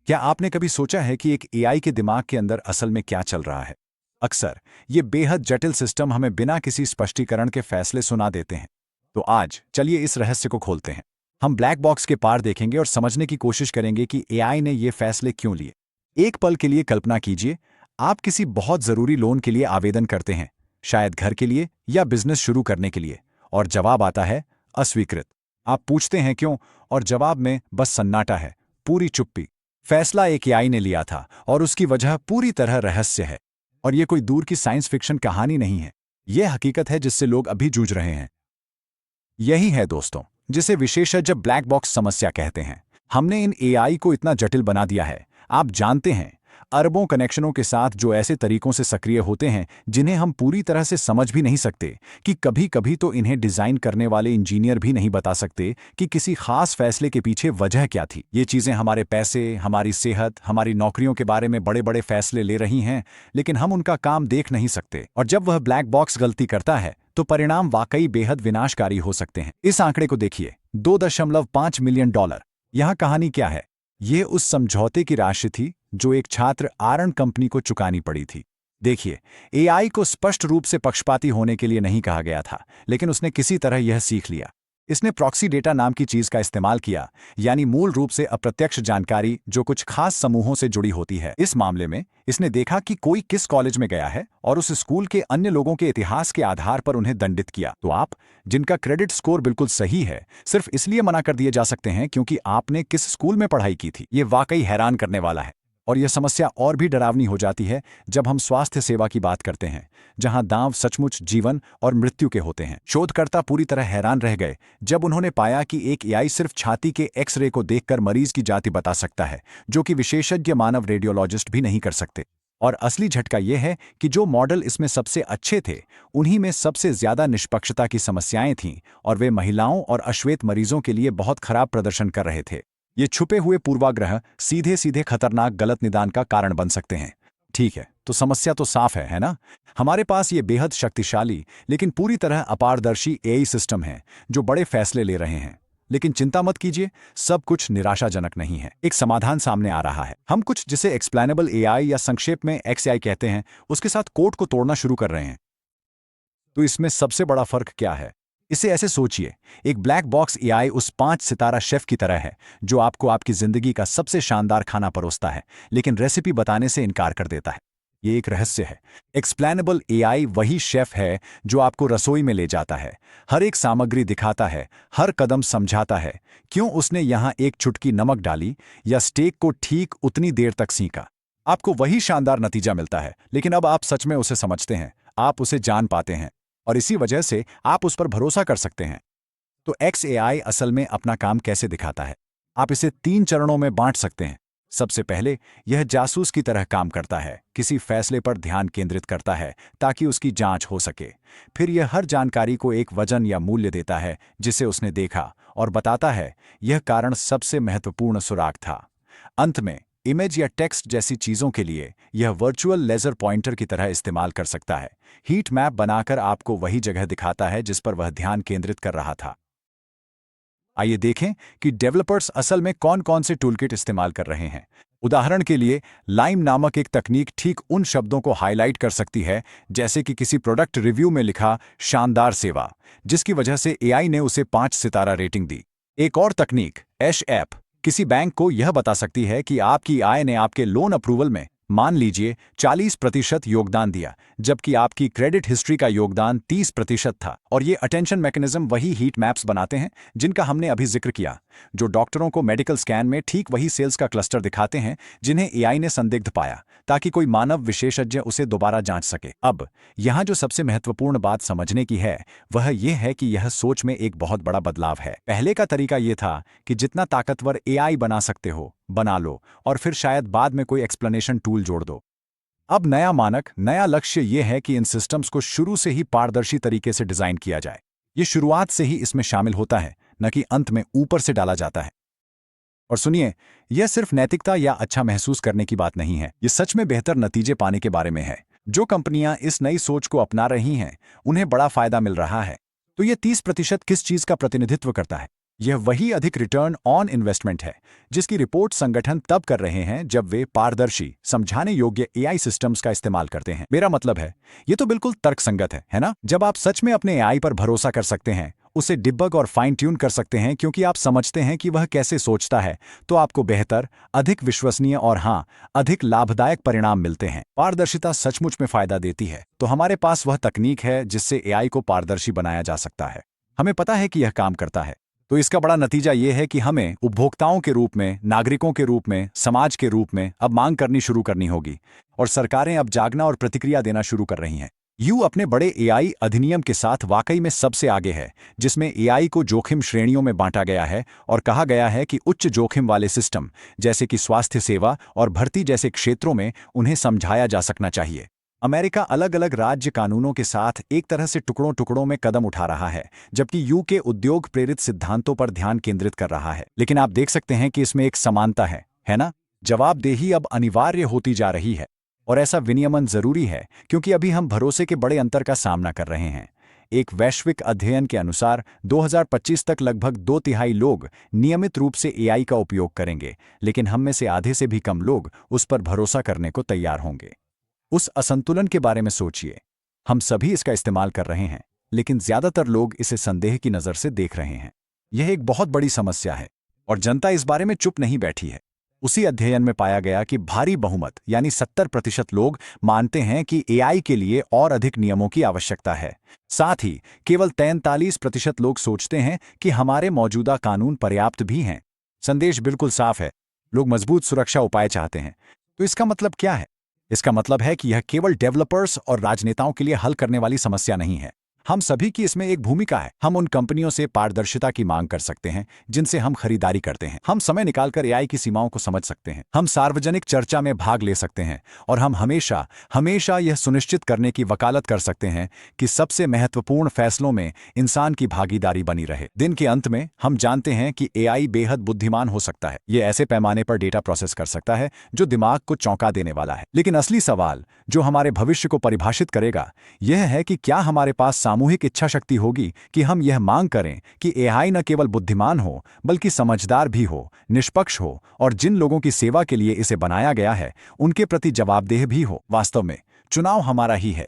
क्या आपने कभी सोचा है कि एक एआई के दिमाग के अंदर असल में क्या चल रहा है? अक्सर ये बेहद जटिल सिस्टम हमें बिना किसी स्पष्टीकरण के फैसले सुना देते हैं। तो आज चलिए इस रहस्य को खोलते हैं। हम ब्लैक बॉक्स के पार देखेंगे और समझने की कोशिश करेंगे कि एआई ने ये फैसले क्यों लिए। एक पल के लिए कल्पना कीजिए, आप किसी बहुत ज़रूरी लोन के लिए आवेदन करते हैं, शायद घर के लिए या बिजनेस शुरू करने के लिए, और जवाब आता है अस्वीकृत। आप पूछते हैं क्यों, और जवाब में बस सन्नाटा है, पूरी चुप्पी। फैसला एक एआई ने लिया था और उसकी वजह पूरी तरह रहस्य है। और ये कोई दूर की साइंस फिक्शन कहानी नहीं है, यह हकीकत है जिससे लोग अभी जूझ रहे हैं। यही है दोस्तों, जिसे विशेषज्ञ ब्लैक बॉक्स समस्या कहते हैं। हमने इन एआई को इतना जटिल बना दिया है, आप जानते हैं, अरबों कनेक्शनों के साथ, जो ऐसे तरीकों से सक्रिय होते हैं जिन्हें हम पूरी तरह से समझ भी नहीं सकते, कि कभी कभी तो इन्हें डिजाइन करने वाले इंजीनियर भी नहीं बता सकते कि किसी खास फैसले के पीछे वजह क्या थी। ये चीजें हमारे पैसे, हमारी सेहत, हमारी नौकरियों के बारे में बड़े बड़े फैसले ले रही हैं, लेकिन हम उनका काम देख नहीं सकते। और जब वह ब्लैक बॉक्स गलती करता है तो परिणाम वाकई बेहद विनाशकारी हो सकते हैं। इस आंकड़े को देखिए, $2.5 मिलियन। यहां कहानी क्या है? यह उस समझौते की राशि थी जो एक छात्र आरण कंपनी को चुकानी पड़ी थी। देखिए, एआई को स्पष्ट रूप से पक्षपाती होने के लिए नहीं कहा गया था, लेकिन उसने किसी तरह यह सीख लिया। इसने प्रॉक्सी डेटा नाम की चीज का इस्तेमाल किया, यानी मूल रूप से अप्रत्यक्ष जानकारी जो कुछ खास समूहों से जुड़ी होती है। इस मामले में इसने देखा कि कोई किस कॉलेज में गया है और उस स्कूल के अन्य लोगों के इतिहास के आधार पर उन्हें दंडित किया। तो आप, जिनका क्रेडिट स्कोर बिल्कुल सही है, सिर्फ इसलिए मना कर दिए जा सकते हैं क्योंकि आपने किस स्कूल में पढ़ाई की थी। ये वाकई हैरान करने वाला है। और यह समस्या और भी डरावनी हो जाती है जब हम स्वास्थ्य सेवा की बात करते हैं, जहां दांव सचमुच जीवन और मृत्यु के होते हैं। शोधकर्ता पूरी तरह हैरान रह गए जब उन्होंने पाया कि एक एआई सिर्फ छाती के एक्स-रे को देखकर मरीज की जाति बता सकता है, जो कि विशेषज्ञ मानव रेडियोलॉजिस्ट भी नहीं कर सकते। और असली झटका यह है कि जो मॉडल इसमें सबसे अच्छे थे, उन्हीं में सबसे ज्यादा निष्पक्षता की समस्याएं थीं, और वे महिलाओं और अश्वेत मरीजों के लिए बहुत खराब प्रदर्शन कर रहे थे। ये छुपे हुए पूर्वाग्रह सीधे सीधे खतरनाक गलत निदान का कारण बन सकते हैं। ठीक है, तो समस्या तो साफ है ना? हमारे पास ये बेहद शक्तिशाली लेकिन पूरी तरह अपारदर्शी एआई सिस्टम है जो बड़े फैसले ले रहे हैं। लेकिन चिंता मत कीजिए, सब कुछ निराशाजनक नहीं है। एक समाधान सामने आ रहा है। हम कुछ, जिसे एक्सप्लेनेबल एआई या संक्षेप में एक्सएआई कहते हैं, उसके साथ कोड को तोड़ना शुरू कर रहे हैं। तो इसमें सबसे बड़ा फर्क क्या है? इसे ऐसे सोचिए, एक ब्लैक बॉक्स एआई उस 5 सितारा शेफ की तरह है जो आपको आपकी जिंदगी का सबसे शानदार खाना परोसता है, लेकिन रेसिपी बताने से इनकार कर देता है। ये एक रहस्य है। एक्सप्लेनेबल एआई वही शेफ है जो आपको रसोई में ले जाता है, हर एक सामग्री दिखाता है, हर कदम समझाता है क्यों उसने यहां एक चुटकी नमक डाली या स्टेक को ठीक उतनी देर तक सींका। आपको वही शानदार नतीजा मिलता है, लेकिन अब आप सच में उसे समझते हैं, आप उसे जान पाते हैं, और इसी वजह से आप उस पर भरोसा कर सकते हैं। तो XAI असल में अपना काम कैसे दिखाता है? आप इसे 3 चरणों में बांट सकते हैं। सबसे पहले, यह जासूस की तरह काम करता है, किसी फैसले पर ध्यान केंद्रित करता है ताकि उसकी जांच हो सके। फिर यह हर जानकारी को एक वजन या मूल्य देता है जिसे उसने देखा, और बताता है यह कारण सबसे महत्वपूर्ण सुराग था। अंत में, इमेज या टेक्स्ट जैसी चीजों के लिए यह वर्चुअल लेजर पॉइंटर की तरह इस्तेमाल कर सकता है। हीट मैप बनाकर आपको वही जगह दिखाता है जिस पर वह ध्यान केंद्रित कर रहा था। आइए देखें कि डेवलपर्स असल में कौन कौन से टूलकिट इस्तेमाल कर रहे हैं। उदाहरण के लिए, लाइम नामक एक तकनीक ठीक उन शब्दों को हाईलाइट कर सकती है, जैसे कि किसी प्रोडक्ट रिव्यू में लिखा शानदार सेवा, जिसकी वजह से एआई ने उसे 5 सितारा रेटिंग दी। एक और तकनीक, ऐश ऐप, किसी बैंक को यह बता सकती है कि आपकी आय ने आपके लोन अप्रूवल में, मान लीजिए, 40% योगदान दिया, जबकि आपकी क्रेडिट हिस्ट्री का योगदान 30% था। और ये अटेंशन मैकेनिज्म वही हीट मैप्स बनाते हैं जिनका हमने अभी जिक्र किया, जो डॉक्टरों को मेडिकल स्कैन में ठीक वही सेल्स का क्लस्टर दिखाते हैं जिन्हें एआई ने संदिग्ध पाया, ताकि कोई मानव विशेषज्ञ उसे दोबारा जांच सके। अब यहाँ जो सबसे महत्वपूर्ण बात समझने की है, वह यह है कि यह सोच में एक बहुत बड़ा बदलाव है। पहले का तरीका यह था कि जितना ताकतवर एआई बना सकते हो, बना लो, और फिर शायद बाद में कोई एक्सप्लेनेशन टूल जोड़ दो। अब नया मानक, नया लक्ष्य यह है कि इन सिस्टम्स को शुरू से ही पारदर्शी तरीके से डिजाइन किया जाए। ये शुरुआत से ही इसमें शामिल होता है, न कि अंत में ऊपर से डाला जाता है। और सुनिए, यह सिर्फ नैतिकता या अच्छा महसूस करने की बात नहीं है, ये सच में बेहतर नतीजे पाने के बारे में है। जो कंपनियां इस नई सोच को अपना रही हैं, उन्हें बड़ा फायदा मिल रहा है। तो ये 30% किस चीज का प्रतिनिधित्व करता है? यह वही अधिक रिटर्न ऑन इन्वेस्टमेंट है जिसकी रिपोर्ट संगठन तब कर रहे हैं जब वे पारदर्शी, समझाने योग्य एआई सिस्टम्स का इस्तेमाल करते हैं। मेरा मतलब है, ये तो बिल्कुल तर्कसंगत है ना? जब आप सच में अपने एआई पर भरोसा कर सकते हैं, उसे डिबग और फाइन ट्यून कर सकते हैं क्योंकि आप समझते हैं कि वह कैसे सोचता है, तो आपको बेहतर, अधिक विश्वसनीय और हाँ, अधिक लाभदायक परिणाम मिलते हैं। पारदर्शिता सचमुच में फायदा देती है, तो हमारे पास वह तकनीक है जिससे एआई को पारदर्शी बनाया जा सकता है। हमें पता है कि यह काम करता है। तो इसका बड़ा नतीजा यह है कि हमें उपभोक्ताओं के रूप में, नागरिकों के रूप में, समाज के रूप में अब मांग करनी शुरू करनी होगी और सरकारें अब जागना और प्रतिक्रिया देना शुरू कर रही हैं। यू अपने बड़े एआई अधिनियम के साथ वाकई में सबसे आगे है, जिसमें एआई को जोखिम श्रेणियों में बांटा गया है और कहा गया है कि उच्च जोखिम वाले सिस्टम जैसे कि स्वास्थ्य सेवा और भर्ती जैसे क्षेत्रों में उन्हें समझाया जा सकना चाहिए। अमेरिका अलग अलग राज्य कानूनों के साथ एक तरह से टुकड़ों टुकड़ों में कदम उठा रहा है, जबकि यूके उद्योग प्रेरित सिद्धांतों पर ध्यान केंद्रित कर रहा है। लेकिन आप देख सकते हैं कि इसमें एक समानता है ना? जवाबदेही अब अनिवार्य होती जा रही है और ऐसा विनियमन जरूरी है क्योंकि अभी हम भरोसे के बड़े अंतर का सामना कर रहे हैं। एक वैश्विक अध्ययन के अनुसार 2025 तक लगभग 2/3 लोग नियमित रूप से एआई का उपयोग करेंगे, लेकिन हम में से आधे से भी कम लोग उस पर भरोसा करने को तैयार होंगे। उस असंतुलन के बारे में सोचिए। हम सभी इसका इस्तेमाल कर रहे हैं, लेकिन ज्यादातर लोग इसे संदेह की नजर से देख रहे हैं। यह एक बहुत बड़ी समस्या है और जनता इस बारे में चुप नहीं बैठी है। उसी अध्ययन में पाया गया कि भारी बहुमत यानी 70% लोग मानते हैं कि एआई के लिए और अधिक नियमों की आवश्यकता है। साथ ही केवल 43% लोग सोचते हैं कि हमारे मौजूदा कानून पर्याप्त भी हैं। संदेश बिल्कुल साफ है, लोग मजबूत सुरक्षा उपाय चाहते हैं। तो इसका मतलब क्या है? इसका मतलब है कि यह केवल डेवलपर्स और राजनेताओं के लिए हल करने वाली समस्या नहीं है। हम सभी की इसमें एक भूमिका है। हम उन कंपनियों से पारदर्शिता की मांग कर सकते हैं जिनसे हम खरीदारी करते हैं। हम समय निकालकर एआई की सीमाओं को समझ सकते हैं। हम सार्वजनिक चर्चा में भाग ले सकते हैं और हम हमेशा हमेशा यह सुनिश्चित करने की वकालत कर सकते हैं कि सबसे महत्वपूर्ण फैसलों में इंसान की भागीदारी बनी रहे। दिन के अंत में हम जानते हैं कि एआई बेहद बुद्धिमान हो सकता है। यह ऐसे पैमाने पर डेटा प्रोसेस कर सकता है जो दिमाग को चौंका देने वाला है। लेकिन असली सवाल जो हमारे भविष्य को परिभाषित करेगा यह है कि क्या हमारे पास सामूहिक इच्छा शक्ति होगी कि हम यह मांग करें कि एआई न केवल बुद्धिमान हो बल्कि समझदार भी हो, निष्पक्ष हो और जिन लोगों की सेवा के लिए इसे बनाया गया है उनके प्रति जवाबदेह भी हो। वास्तव में चुनाव हमारा ही है।